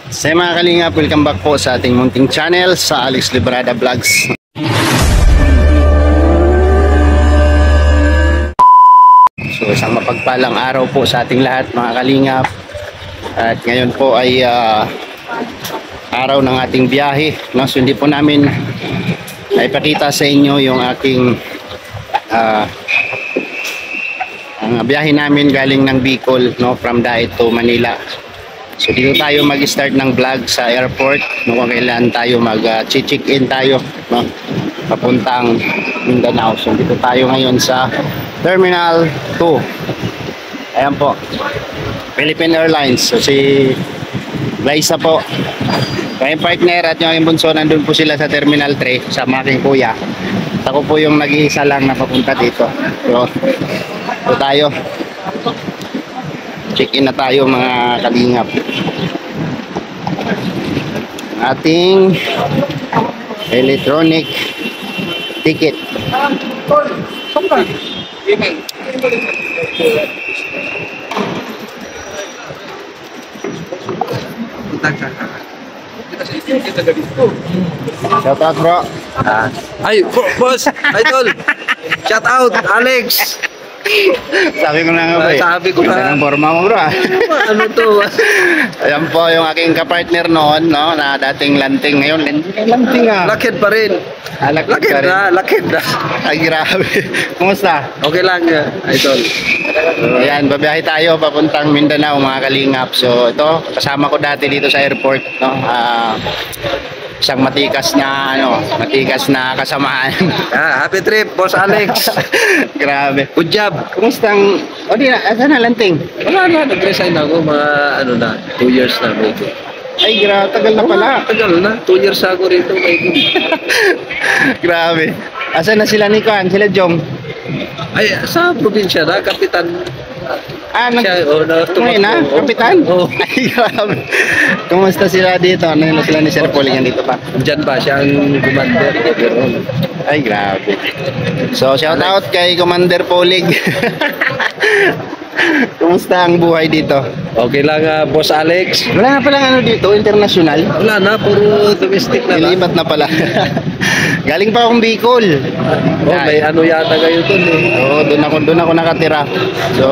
Sa mga kalingap, welcome back po sa ating munting channel sa Alex Librada Vlogs. So isang mapagpalang araw po sa ating lahat mga kalingap. At ngayon po ay araw ng ating biyahe, no? So hindi po namin naipakita sa inyo yung aking ang biyahe namin galing ng Bicol, no? From Daet to Manila. So dito tayo mag-start ng vlog sa airport, no? Kung kailan tayo mag-check-in tayo, no? Papuntang Mindanao. So dito tayo ngayon sa Terminal 2. Ayan po, Philippine Airlines. So si Liza po, kayong partner at yung bunso, nandun po sila sa Terminal 3 sa aking kuya. Ako po yung nag-iisa lang na papunta dito. So ito tayo, check-in na tayo mga kalingap. Ating electronic ticket. Shout out bro. Ay, boss, idol. Shout out, Alex. Sabi ko na nga ba eh. Sabi ko na. Ang forma mo bro. Ano to? Ayan po yung aking kapartner noon, no, na dating lanting. Ngayon lanting Lakid pa rin. Lakid na, lakid na. Ay grabe. Kumusta? Okay lang, idol. Ayan, babiyahe tayo papuntang Mindanao mga kalingap. So ito, kasama ko dati dito sa airport, no. Isang matikas na kasamahan. Happy trip, boss Alex. Grabe. Good job. Kumustang, asan na lanting? Wala na, nag-resign ako mga 2 years na maybe. Ay, grabe, tagal na pala. Tagal na, 2 years ako rito maybe. Grabe. Asan na sila ni Kuan? Sila Jong? Ay, sa probinsya na, kapitan. Ngayon na, kapitan? Oo. Ay, grabe. Kumusta sila dito? Ano na sila ni Sir Pauling dito pa? Diyan ba siya ang commander? Ay, grabe. So, shout out kay Commander Pauling. Kumusta ang buhay dito? Okay lang, boss Alex. Wala na palang dito, international. Wala na, puro domestic na lang. Ilipat na pala. Galing pa akong Bicol. May yata kayo dun eh. Oo, doon ako nakatira. So,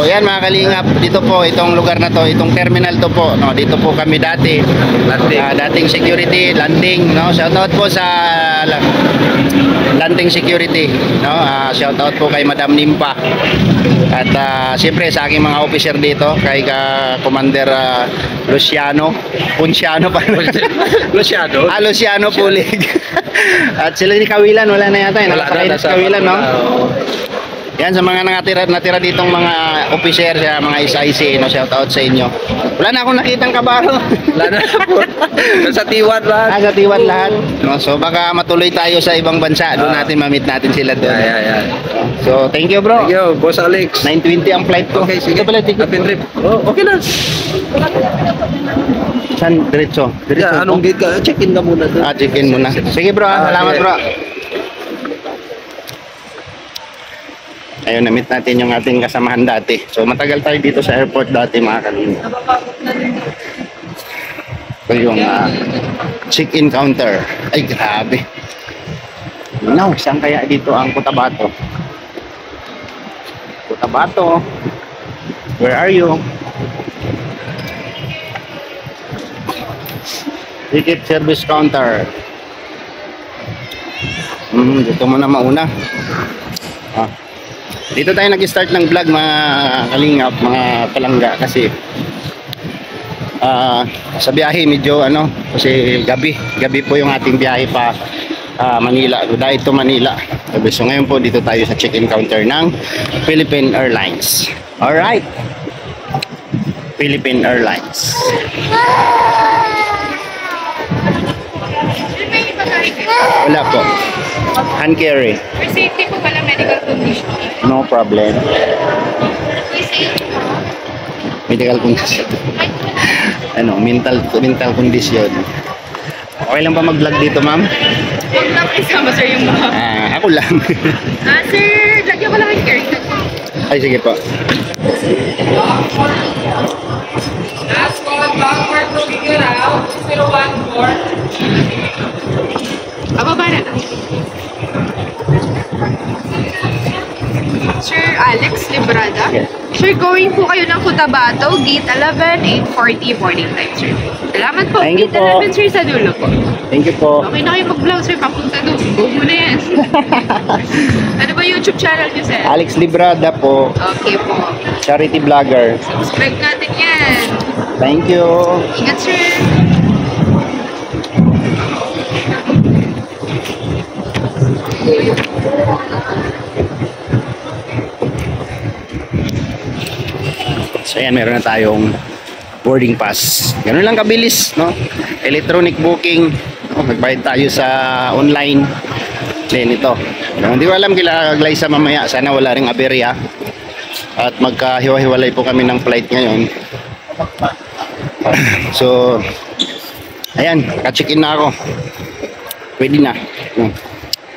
yan mga kalingap, dito po, itong lugar na to, itong terminal to po, no, dito po kami dati. Dating security, landing, no. Shout out po sa landing security, no. Shout out po kay Madam Nimpa. At siyempre sa aking mga officer dito, kay Commander Luciano pa. Luciano? Luciano Pulig. At sila ni Kawilan, wala na yata. Nakasakay na sa Kawilan, no? Yan sa mga natira ditong mga officer, sa mga SIC, no, shout out sa inyo. Wala na akong nakitang kabaro. Wala na po. Sa T1 lahat. Sa T1 lahat. No, so baka matuloy tayo sa ibang bansa, doon natin ma-meet natin sila doon. Yeah. So thank you bro. Thank you, boss Alex. 9:20 ang flight ko. Okay, sige. Happy trip. Oh, okay na. San diretso? Yeah, anong gate ka? Check-in ka muna doon. Check-in muna. Sige bro, salamat okay. Bro. Ayun, na-meet natin yung ating kasamahan dati. So matagal tayo dito sa airport dati mga kalingap. Ito yung check-in counter. Ay grabe. Now, saan kaya dito ang Cotabato? Cotabato, where are you? Ticket service counter. Dito muna mauna. Dito tayo nag-start ng vlog mga kalingap, mga palangga, kasi sa biyahe medyo kasi gabi po yung ating biyahe pa Manila, Daet to Manila. So ngayon po dito tayo sa check-in counter ng Philippine Airlines. Alright, Philippine Airlines. Wala po. Hand carry. For safety po pala, medical condition. No problem. Medical condition. Mental condition. Okay lang ba mag-vlog dito, ma'am? Huwag lang isama, sir, yung mga. Ako lang. Sir, lagyan ko lang yung carry. Ay, sige po. Ababa na lang. Sir Alex Librada. Yes. Sir, going po kayo ng Cotabato, Gate 11, 8:40 boarding time, sir. Salamat po. Thank you Gate po. 11, sir, sa dulo po. Thank you po. Okay na kayo mag-vlog, sir. Papunta doon. Go mo na yan. Ano ba YouTube channel niyo, sir? Alex Librada po, Okay po. charity vlogger. Subscribe natin yan. Thank you. Ingat, sir. So ayan, meron na tayong boarding pass. Ganun lang kabilis, no? Electronic booking. No? Nagbayad tayo sa online. Then ito. No? Hindi ko alam kila Glyza mamaya. Sana wala ring aberya. At magkahiwa-hiwalay po kami ng flight ngayon. So, ayan, ka-check-in na ako. Pwede na.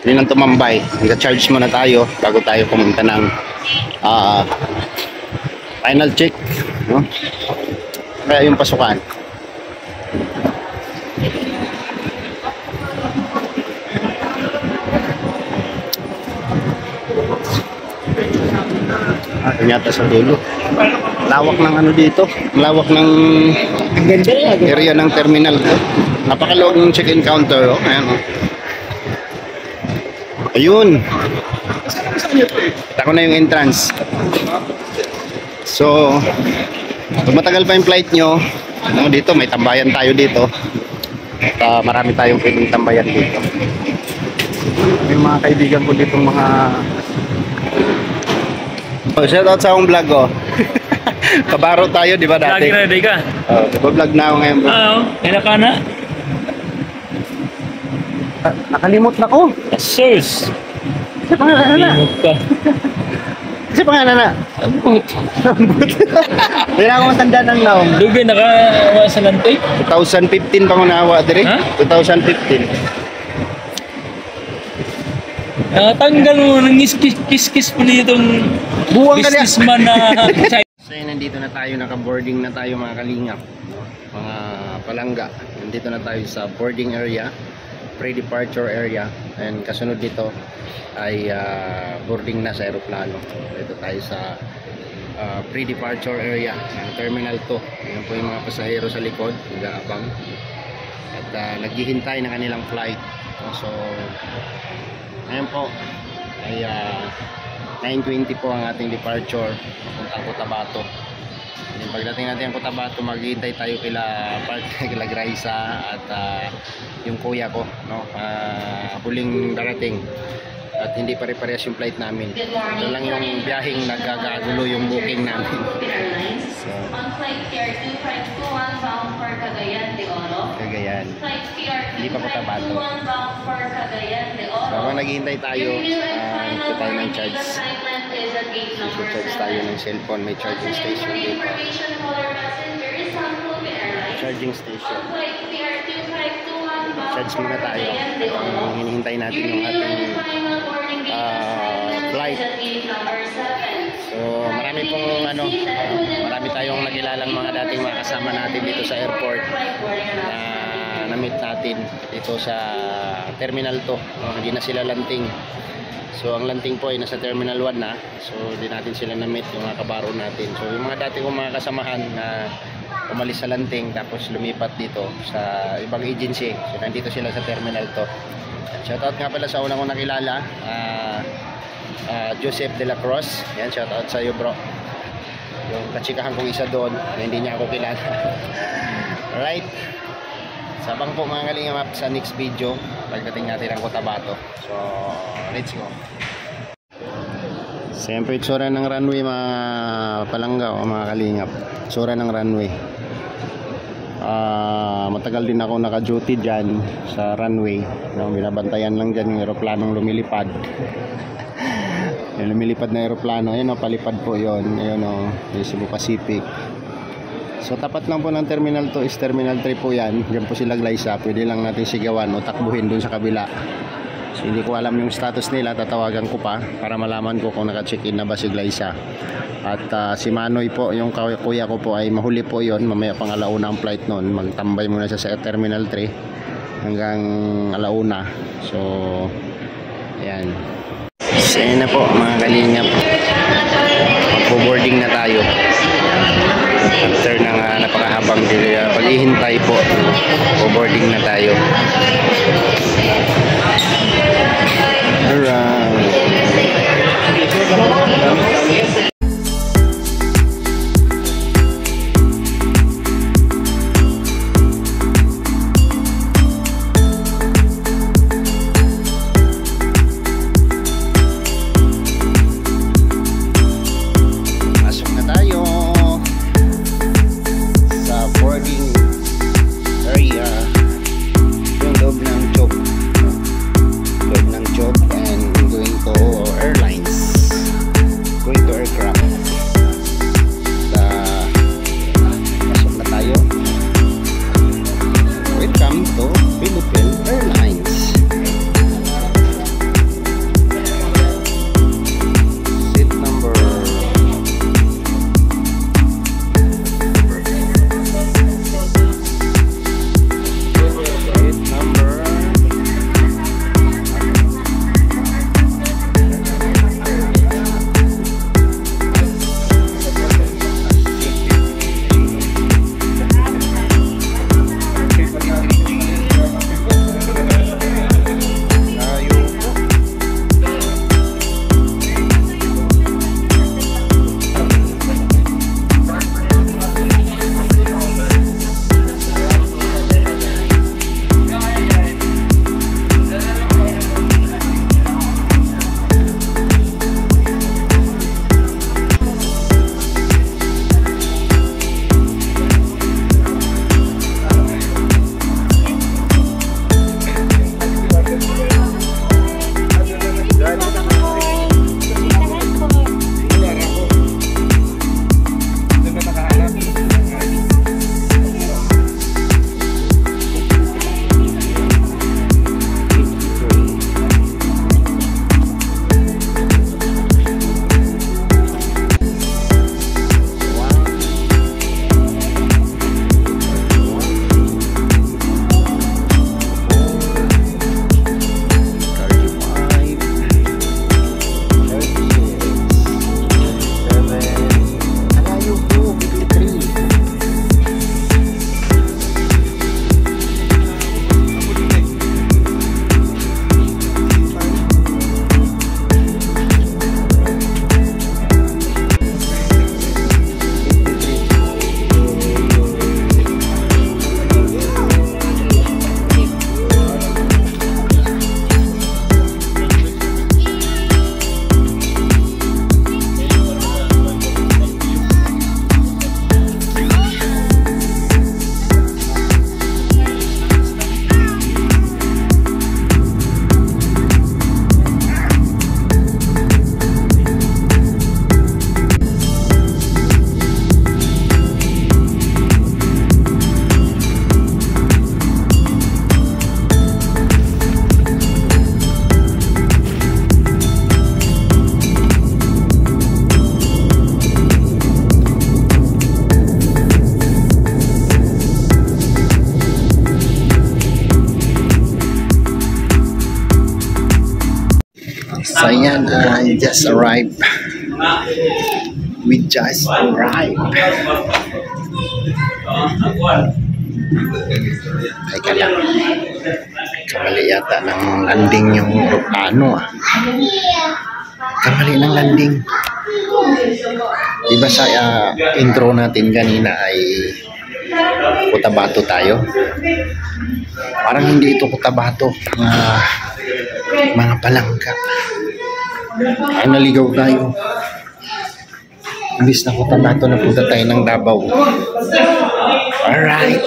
Pwede nang tumambay. Nag-charge muna tayo bago tayo pumunta ng final check, no? Kaya yung pasukan. Yata sa dulo. Lawak ng ano dito. Lawak ng area ng terminal ko. Napakaluwag ng check-in counter. Oh. Ayan, oh. Ayun. Kita ko na yung entrance. So, pag matagal pa yung flight nyo, no, dito may tambayan tayo dito. At marami tayong pwedeng tambayan dito. May mga kaibigan ko dito mga... Oh, shout out sa akong vlog ko. Kabaro tayo, di ba dati? Lagi ready ka? Nag-vlog na ako ngayon, bro. Oo, kailan ka na? Nakalimot na ko. Sus! Kasi pangalan na. Limot ka. Kasi pangalan na. Ambot. Kaya ako matanda ng naong. Lugi, nakawa sa lantoy? 2015 pa ko naawa, dire? Ha? 2015. Tanggal mo, nangis-kiss-kiss mo nitong Buwang ka niya. businessman na China. So yun, nandito na tayo, naka-boarding na tayo mga kalingap, mga palangga. Nandito na tayo sa boarding area, pre-departure area, and kasunod dito ay boarding na sa aeroplano. Dito tayo sa pre-departure area ng Terminal 2. Ayan po yung mga pasahero sa likod, nag-aabang at naghihintay ng kanilang flight. So ngayon po ay 9:20 po ang ating departure papuntang Cotabato. And pagdating natin ang Cotabato, maghihintay tayo kila Glyza at yung kuya ko, no? Huling darating at hindi pare-parehas yung flight namin. Ito lang yung biyaheng nagagagulo yung booking namin. So, on flight PR2521 bound for Cagayan de Oro. Cagayan. Flight Hindi pa Cotabato. PR2521 bound for Cagayan de Oro. So habang naghihintay tayo, ito tayo ng charge. Charge tayo ng cellphone. May charging station dito. Charging station. Charge muna tayo. Ang hinihintay natin yung ating flight. So marami pong marami tayong nakilalang mga dating mga kasama natin dito sa airport na na-meet natin dito sa Terminal 2. Hindi na sila lanting. So ang lanting po ay nasa Terminal 1 na. So hindi natin sila na-meet, yung mga kabaro natin. So yung mga dati kong mga kasamahan na umalis sa lanting tapos lumipat dito sa ibang agency. So nandito sila sa Terminal 2. Shoutout nga pala sa una kong nakilala, Joseph de la Cruz. Yan, shoutout sa iyo, bro. Yung kachikahan kong isa doon na hindi niya ako kilala. Alright. Sabang po mga kalingap sa next video pagdating natin ng Cotabato. So let's go. Siyempre itsura ng runway mga palangga o mga kalingap. Itsura ng runway. Matagal din ako naka-duty dyan sa runway, no? Binabantayan lang dyan yung aeroplanong lumilipad. Yung lumilipad na aeroplano, ayun o, palipad po yun. Ayun o, yung Cebu Pacific. So tapat lang po ng Terminal 2 is Terminal 3 po yan. Diyan po sila Glyza, pwede lang natin sigawan o takbuhin dun sa kabila. So, hindi ko alam yung status nila. Tatawagan ko pa para malaman ko kung naka-check-in na ba si Glyza. At si Manoy po, yung kuya ko po ay mahuli po yon. Mamaya pang alauna ang flight noon. Magtambay muna siya sa Terminal 3 hanggang alauna. So ayan. So ayan na po mga kalingap. Magpo-boarding na tayo. After ng napakahabang paghihintay po, po-boarding na tayo. Alright. So ayan, I just arrived. We just arrived. Teka lang. Kamali yata ng landing yung aeroplano ah. Kamali ng landing. Diba sa intro natin kanina ay Cotabato tayo? Parang hindi ito Cotabato. Mga palangka. Ay naligaw tayo. Imbis na Cotabato na punta tayo ng Davao. Alright.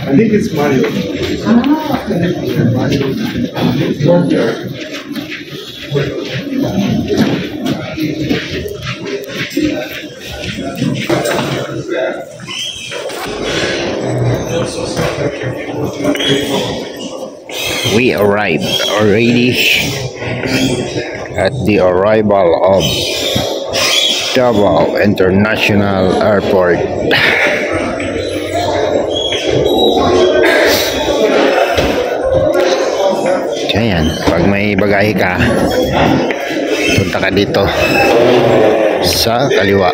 I think it's Mario. We arrived already at the arrival of Davao International Airport. Ayan, pag may bagahe ka, punta ka dito sa kaliwa.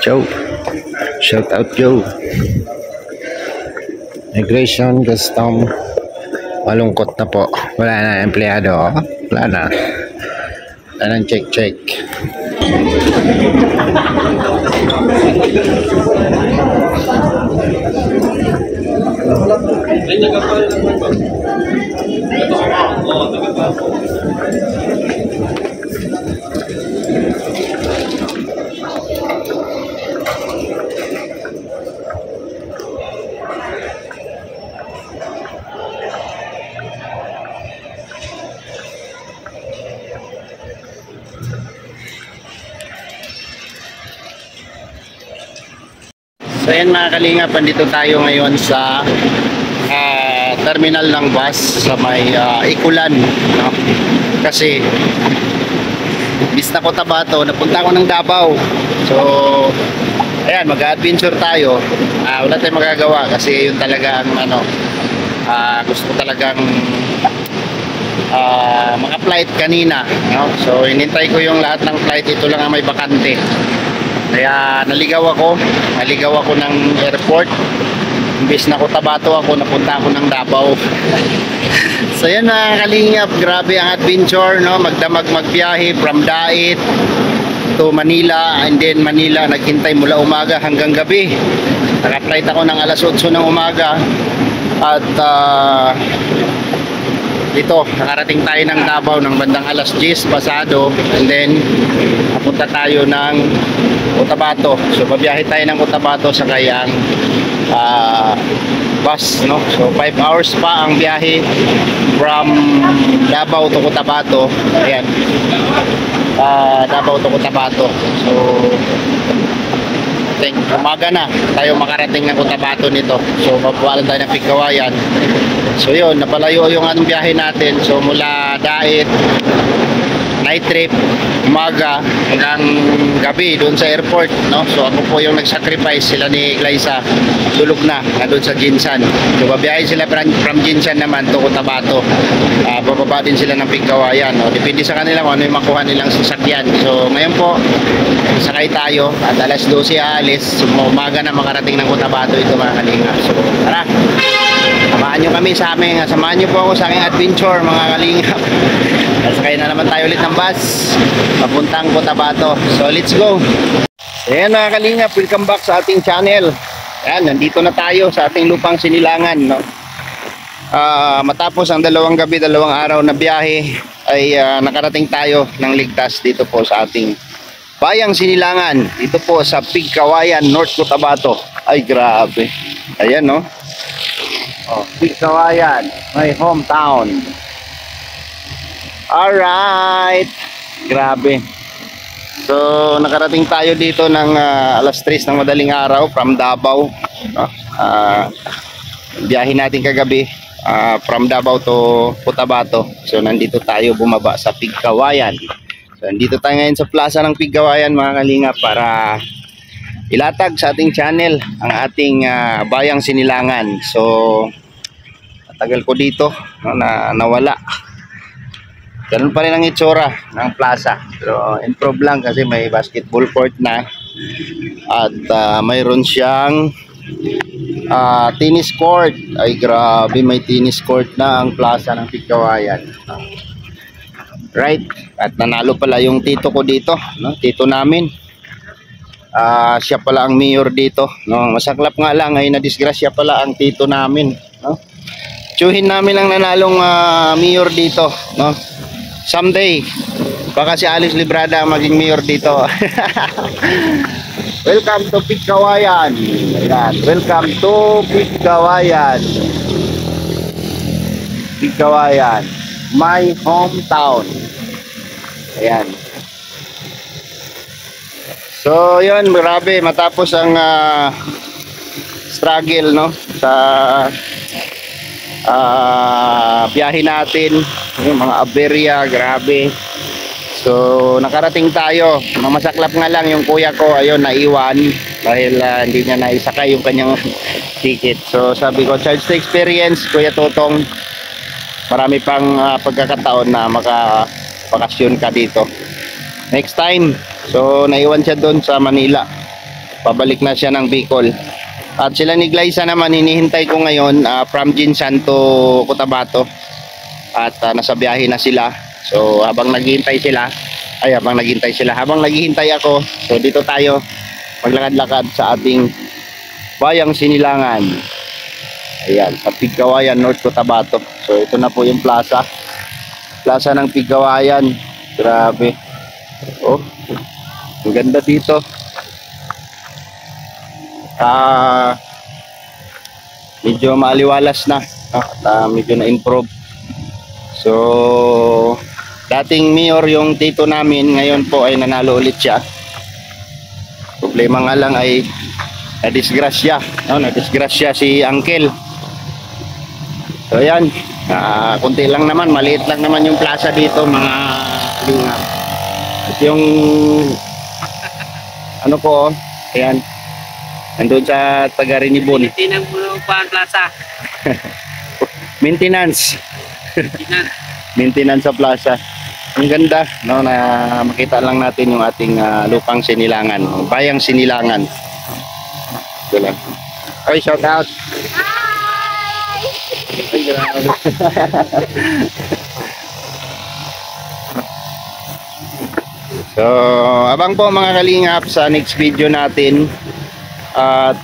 Joe, shout out Joe. Migration, custom, malungkot na po. Wala na empleyado. Wala na. Wala nang check. So yan mga kalingap, andito tayo ngayon sa terminal ng bus sa may Ikulan, no? Kasi bis na Cotabato, napunta ako ng Davao. So ayan, mag-adventure tayo. Wala tayong magagawa kasi yun talaga ang gusto ko talagang maka-flight kanina, no? So inintay ko yung lahat ng flight, ito lang ang may bakante. Kaya naligaw ako ng airport. Imbes na Cotabato ako, napunta ako ng Davao. So yan mga kalingap, grabe ang adventure, no? Magbiyahe from Dait to Manila, and then Manila naghintay mula umaga hanggang gabi. Naka-flight ako ng alas 8 ng umaga at dito nakarating tayo ng Davao ng bandang alas 10 pasado, and then napunta tayo ng Cotabato. So babiyahe tayo ng Cotabato sa kayang bus, no? So 5 hours pa ang biyahe from Davao to Cotabato. Ayan, Davao to Cotabato. So umaga na tayo makarating ng Cotabato nito. So mabawalan tayo ng Pigkawayan. So yun, napalayo yung anong biyahe natin. So mula Dait, night trip, umaga hanggang gabi doon sa airport, no? So ako po yung nag-sacrifice, sila ni Glyza tulog na doon sa Jinsan. So babiyahe sila from Jinsan naman to Cotabato. Bababa din sila ng Pigkawayan, no? Depende sa kanila kung ano yung makuha nilang sasakyan. So ngayon po sakay tayo at alas 12 aalis. So umaga na makarating ng Cotabato ito mga kalingap. So tara, samahan nyo kami sa amin. Samahan nyo po ako sa aking adventure mga kalingap. Sakay na naman tayo ulit ng bus papuntang Cotabato. So let's go. Ayan mga kalingap, welcome back sa ating channel. Ayan, nandito na tayo sa ating lupang Sinilangan, no? Matapos ang 2 gabi, 2 araw na biyahe ay nakarating tayo ng ligtas dito po sa ating bayang Sinilangan, dito po sa Pigkawayan, North Cotabato. Ay grabe. Ayan, no? Pigkawayan, my hometown. Alright, grabe. So nakarating tayo dito ng alas 3 ng madaling araw from Davao, no? Biyahe natin kagabi from Davao to Cotabato. So nandito tayo bumaba sa Pigkawayan. So nandito tayo ngayon sa plaza ng Pigkawayan mga kalingap para ilatag sa ating channel ang ating bayang Sinilangan. So tagal ko dito, no, na nawala. Ganun pa rin ang itsura ng plaza. Pero improve lang kasi may basketball court na at mayroon siyang tennis court. Ay grabe, may tennis court na ang plaza ng Pigkawayan. Right? At nanalo pala yung tito ko dito, no? Tito namin. Siya pala ang mayor dito, no? Masaklap nga lang ay nadisgrasya pala ang tito namin, no? Tsuhin namin ang nanalong mayor dito, no? Someday baka si Alice Librada ang maging mayor dito. Welcome to Pigkawayan. Ayan, welcome to Pigkawayan. Pigkawayan, my hometown. Ayan. So, yun, grabe, matapos ang struggle, no, sa biyahe natin, yung mga aberya, grabe. So, nakarating tayo. Mamasaklap nga lang yung kuya ko, ayun, naiwan dahil hindi niya naisakay yung kanyang ticket. So, sabi ko, charge to experience, Kuya Totong. Marami pang pagkakataon na makabakasyon ka dito. Next time. So, naiwan siya doon sa Manila. Pabalik na siya ng Bicol. At sila ni Glyza naman, hinihintay ko ngayon from Jinsan to Cotabato. At nasa biyahe na sila. So, habang naghihintay ako, so dito tayo maglakad-lakad sa ating bayang Sinilangan. Ayan, sa Pigkawayan, North Cotabato. So, ito na po yung plaza. Plaza ng Pigkawayan. Grabe. Oh, ang ganda dito. Medyo maaliwalas na, no? Medyo na-improve. So, dating mayor yung tito namin, ngayon po ay nanalo ulit siya. Problema nga lang ay nadisgrasya, no? Nadisgrasya si Uncle. So yan, kunti lang naman, maliit lang naman yung plaza dito, mga linga. At yung ano ko, ayan, nandun sa Tagarinibon. Tinang mo pa ang plaza. Maintenance. Maintenance sa plaza. Ang ganda, no, na makita lang natin yung ating lupang Sinilangan, bayang Sinilangan. Ito lang. Oy, shout out. Ay, grabe. So, abang po mga kalingap sa next video natin. At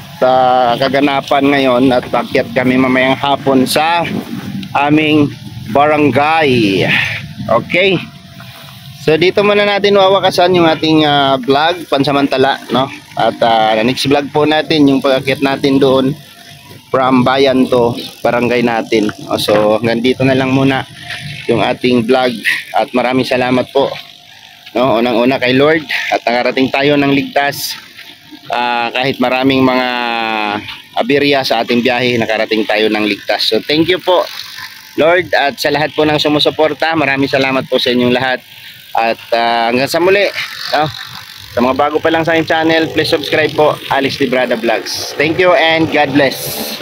kaganapan ngayon at akyat kami mamayang hapon sa aming barangay. Okay. So dito muna natin wawakasan yung ating vlog pansamantala, no? At next vlog po natin yung pag-akyat natin doon from bayan to barangay natin. So hanggang dito na lang muna yung ating vlog at maraming salamat po, no? Unang-una kay Lord at nakarating tayo ng ligtas. Kahit maraming mga aberya sa ating biyahe, nakarating tayo ng ligtas. So thank you po Lord, at sa lahat po ng sumusuporta, maraming salamat po sa inyong lahat. At hanggang sa muli, no? Sa mga bago pa lang sa aking channel, please subscribe po, Alex Librada Vlogs. Thank you and God bless.